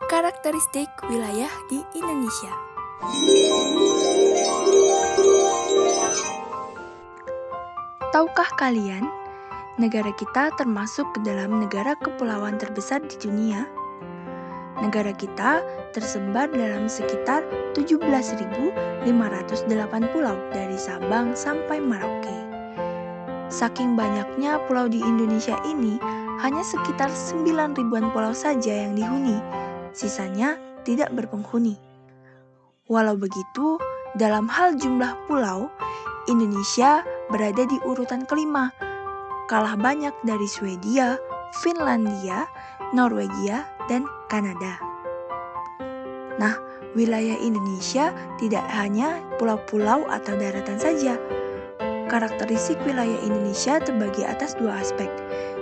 Karakteristik wilayah di Indonesia. Tahukah kalian, negara kita termasuk ke dalam negara kepulauan terbesar di dunia? Negara kita tersebar dalam sekitar 17.508 pulau dari Sabang sampai Merauke. Saking banyaknya pulau di Indonesia ini, hanya sekitar 9 ribuan pulau saja yang dihuni, sisanya tidak berpenghuni. Walau begitu, dalam hal jumlah pulau, Indonesia berada di urutan kelima, kalah banyak dari Swedia, Finlandia, Norwegia, dan Kanada. Nah, wilayah Indonesia tidak hanya pulau-pulau atau daratan saja. Karakteristik wilayah Indonesia terbagi atas dua aspek,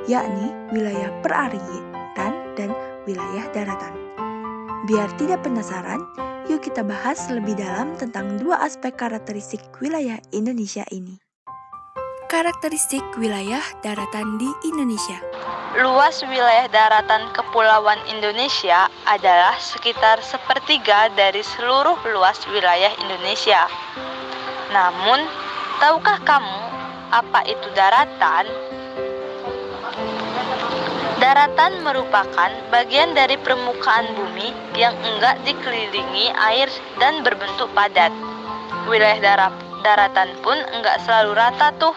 yakni wilayah perairan dan wilayah daratan. Biar tidak penasaran, yuk kita bahas lebih dalam tentang dua aspek karakteristik wilayah Indonesia ini. Karakteristik wilayah daratan di Indonesia. Luas wilayah daratan kepulauan Indonesia adalah sekitar sepertiga dari seluruh luas wilayah Indonesia. Namun, tahukah kamu apa itu daratan? Daratan merupakan bagian dari permukaan bumi yang enggak dikelilingi air dan berbentuk padat. Wilayah daratan pun enggak selalu rata tuh,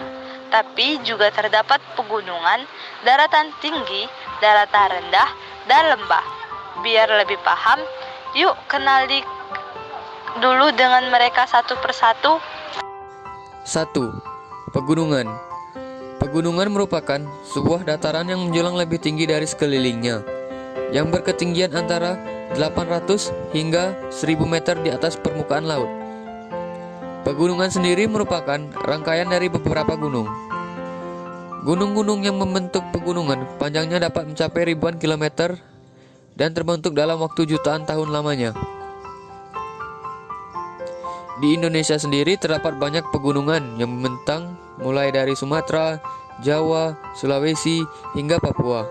tapi juga terdapat pegunungan, daratan tinggi, daratan rendah, dan lembah. Biar lebih paham, yuk kenali dulu dengan mereka satu persatu. 1. Pegunungan. Pegunungan merupakan sebuah dataran yang menjulang lebih tinggi dari sekelilingnya, yang berketinggian antara 800 hingga 1000 meter di atas permukaan laut. Pegunungan sendiri merupakan rangkaian dari beberapa gunung. Gunung-gunung yang membentuk pegunungan panjangnya dapat mencapai ribuan kilometer dan terbentuk dalam waktu jutaan tahun lamanya. Di Indonesia sendiri terdapat banyak pegunungan yang membentang mulai dari Sumatera, Jawa, Sulawesi, hingga Papua.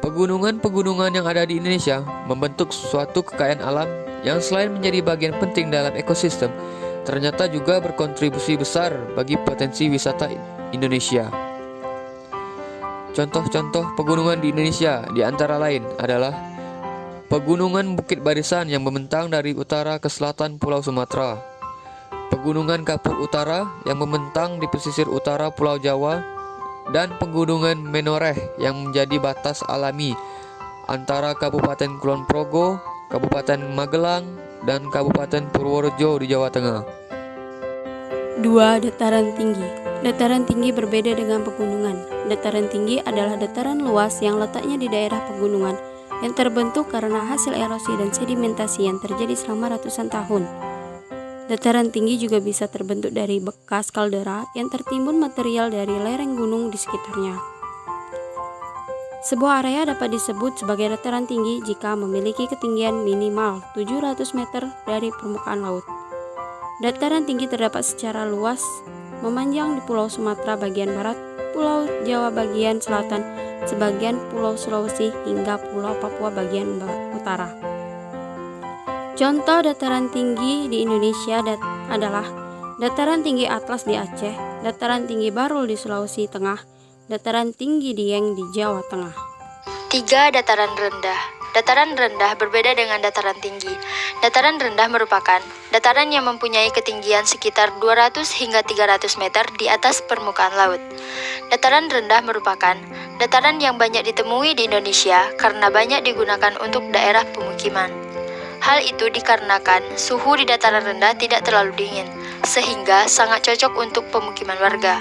Pegunungan-pegunungan yang ada di Indonesia membentuk suatu kekayaan alam yang selain menjadi bagian penting dalam ekosistem, ternyata juga berkontribusi besar bagi potensi wisata Indonesia. Contoh-contoh pegunungan di Indonesia di antara lain adalah Pegunungan Bukit Barisan yang membentang dari utara ke selatan Pulau Sumatera, Pegunungan Kapur Utara yang membentang di pesisir utara Pulau Jawa, dan Pegunungan Menoreh yang menjadi batas alami antara Kabupaten Kulon Progo, Kabupaten Magelang, dan Kabupaten Purworejo di Jawa Tengah. 2. Dataran tinggi. Dataran tinggi berbeda dengan pegunungan. Dataran tinggi adalah dataran luas yang letaknya di daerah pegunungan, yang terbentuk karena hasil erosi dan sedimentasi yang terjadi selama ratusan tahun. Dataran tinggi juga bisa terbentuk dari bekas kaldera yang tertimbun material dari lereng gunung di sekitarnya. Sebuah area dapat disebut sebagai dataran tinggi jika memiliki ketinggian minimal 700 meter dari permukaan laut. Dataran tinggi terdapat secara luas memanjang di Pulau Sumatera bagian barat, Pulau Jawa bagian selatan, sebagian Pulau Sulawesi hingga Pulau Papua bagian utara. Contoh dataran tinggi di Indonesia adalah Dataran Tinggi Atlas di Aceh, Dataran Tinggi Barul di Sulawesi Tengah, Dataran Tinggi Dieng di Jawa Tengah. 3. Dataran rendah. Dataran rendah berbeda dengan dataran tinggi. Dataran rendah merupakan dataran yang mempunyai ketinggian sekitar 200 hingga 300 meter di atas permukaan laut. Dataran rendah merupakan dataran yang banyak ditemui di Indonesia karena banyak digunakan untuk daerah pemukiman. Hal itu dikarenakan suhu di dataran rendah tidak terlalu dingin, sehingga sangat cocok untuk pemukiman warga.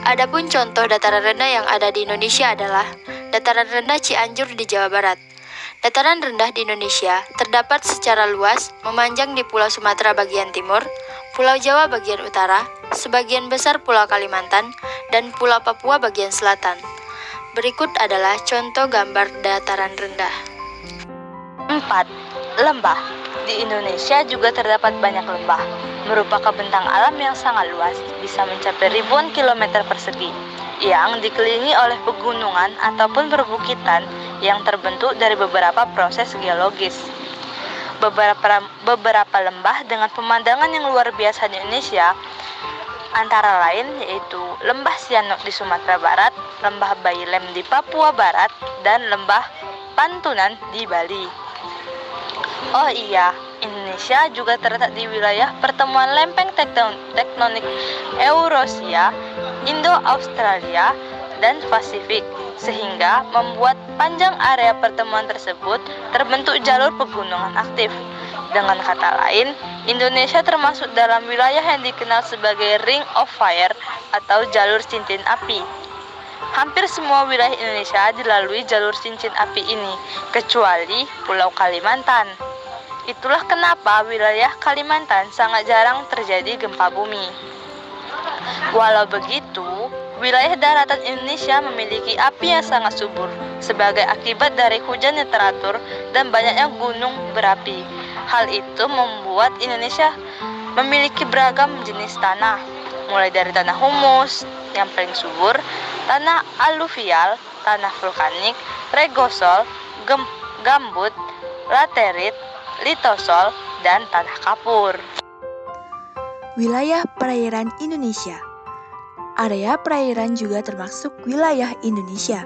Adapun contoh dataran rendah yang ada di Indonesia adalah dataran rendah Cianjur di Jawa Barat. Dataran rendah di Indonesia terdapat secara luas memanjang di Pulau Sumatera bagian timur, Pulau Jawa bagian utara, sebagian besar Pulau Kalimantan, dan Pulau Papua bagian selatan. Berikut adalah contoh gambar dataran rendah. 4. Lembah. Di Indonesia juga terdapat banyak lembah, merupakan bentang alam yang sangat luas, bisa mencapai ribuan kilometer persegi, yang dikelilingi oleh pegunungan ataupun perbukitan yang terbentuk dari beberapa proses geologis. Beberapa lembah dengan pemandangan yang luar biasa di Indonesia antara lain yaitu Lembah Sianok di Sumatera Barat, Lembah Bailem di Papua Barat, dan Lembah Pantunan di Bali. Oh iya, Indonesia juga terletak di wilayah pertemuan lempeng tektonik Eurasia, Indo-Australia, dan Pasifik, sehingga membuat panjang area pertemuan tersebut terbentuk jalur pegunungan aktif. Dengan kata lain, Indonesia termasuk dalam wilayah yang dikenal sebagai Ring of Fire atau jalur cincin api. Hampir semua wilayah Indonesia dilalui jalur cincin api ini, kecuali Pulau Kalimantan. Itulah kenapa wilayah Kalimantan sangat jarang terjadi gempa bumi. Walau begitu, wilayah daratan Indonesia memiliki api yang sangat subur sebagai akibat dari hujan yang teratur dan banyaknya gunung berapi. Hal itu membuat Indonesia memiliki beragam jenis tanah, mulai dari tanah humus yang paling subur, tanah aluvial, tanah vulkanik, regosol, gambut, laterit, litosol, dan tanah kapur. Wilayah perairan Indonesia. Area perairan juga termasuk wilayah Indonesia.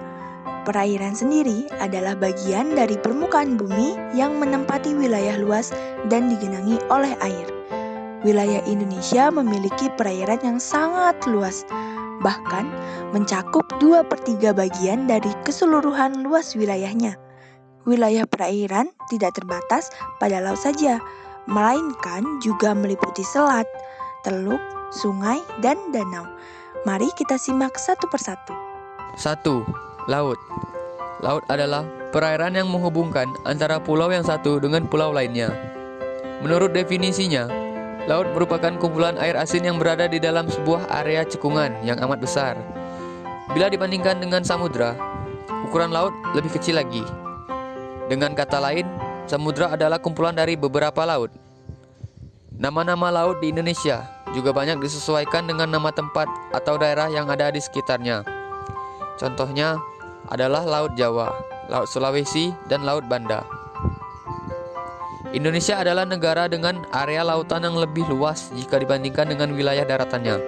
Perairan sendiri adalah bagian dari permukaan bumi yang menempati wilayah luas dan digenangi oleh air. Wilayah Indonesia memiliki perairan yang sangat luas, bahkan mencakup 2/3 bagian dari keseluruhan luas wilayahnya. Wilayah perairan tidak terbatas pada laut saja, melainkan juga meliputi selat, teluk, sungai, dan danau. Mari kita simak satu persatu. 1. Laut. Laut adalah perairan yang menghubungkan antara pulau yang satu dengan pulau lainnya. Menurut definisinya, laut merupakan kumpulan air asin yang berada di dalam sebuah area cekungan yang amat besar. Bila dibandingkan dengan samudra, ukuran laut lebih kecil lagi. Dengan kata lain, samudra adalah kumpulan dari beberapa laut. Nama-nama laut di Indonesia juga banyak disesuaikan dengan nama tempat atau daerah yang ada di sekitarnya. Contohnya adalah Laut Jawa, Laut Sulawesi, dan Laut Banda. Indonesia adalah negara dengan area lautan yang lebih luas jika dibandingkan dengan wilayah daratannya.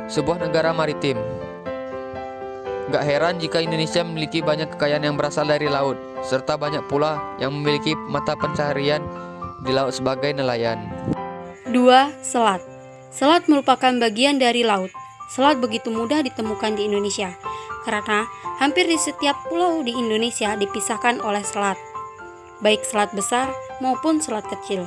Sebuah negara maritim. Gak heran jika Indonesia memiliki banyak kekayaan yang berasal dari laut, serta banyak pula yang memiliki mata pencaharian di laut sebagai nelayan. 2. Selat. Selat merupakan bagian dari laut. Selat begitu mudah ditemukan di Indonesia, karena hampir di setiap pulau di Indonesia dipisahkan oleh selat, baik selat besar maupun selat kecil.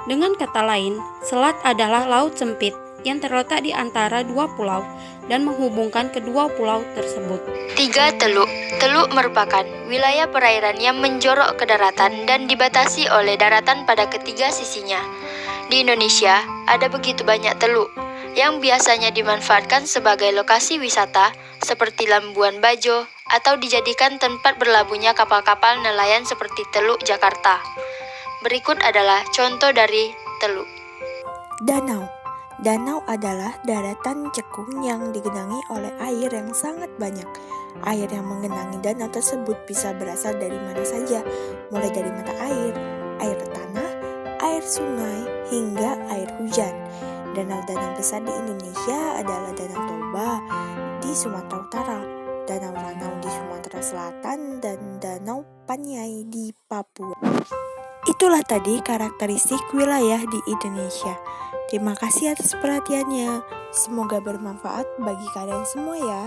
Dengan kata lain, selat adalah laut sempit yang terletak di antara dua pulau dan menghubungkan kedua pulau tersebut. 3. Teluk. Teluk merupakan wilayah perairan yang menjorok ke daratan dan dibatasi oleh daratan pada ketiga sisinya. Di Indonesia, ada begitu banyak teluk yang biasanya dimanfaatkan sebagai lokasi wisata seperti Labuan Bajo atau dijadikan tempat berlabuhnya kapal-kapal nelayan seperti Teluk Jakarta. Berikut adalah contoh dari teluk. Danau. Danau adalah daratan cekung yang digenangi oleh air yang sangat banyak. Air yang menggenangi danau tersebut bisa berasal dari mana saja, mulai dari mata air, air tanah, air sungai, hingga air hujan. Danau-danau besar di Indonesia adalah Danau Toba di Sumatera Utara, Danau Ranau di Sumatera Selatan, dan Danau Panyai di Papua. Itulah tadi karakteristik wilayah di Indonesia. Terima kasih atas perhatiannya. Semoga bermanfaat bagi kalian semua ya.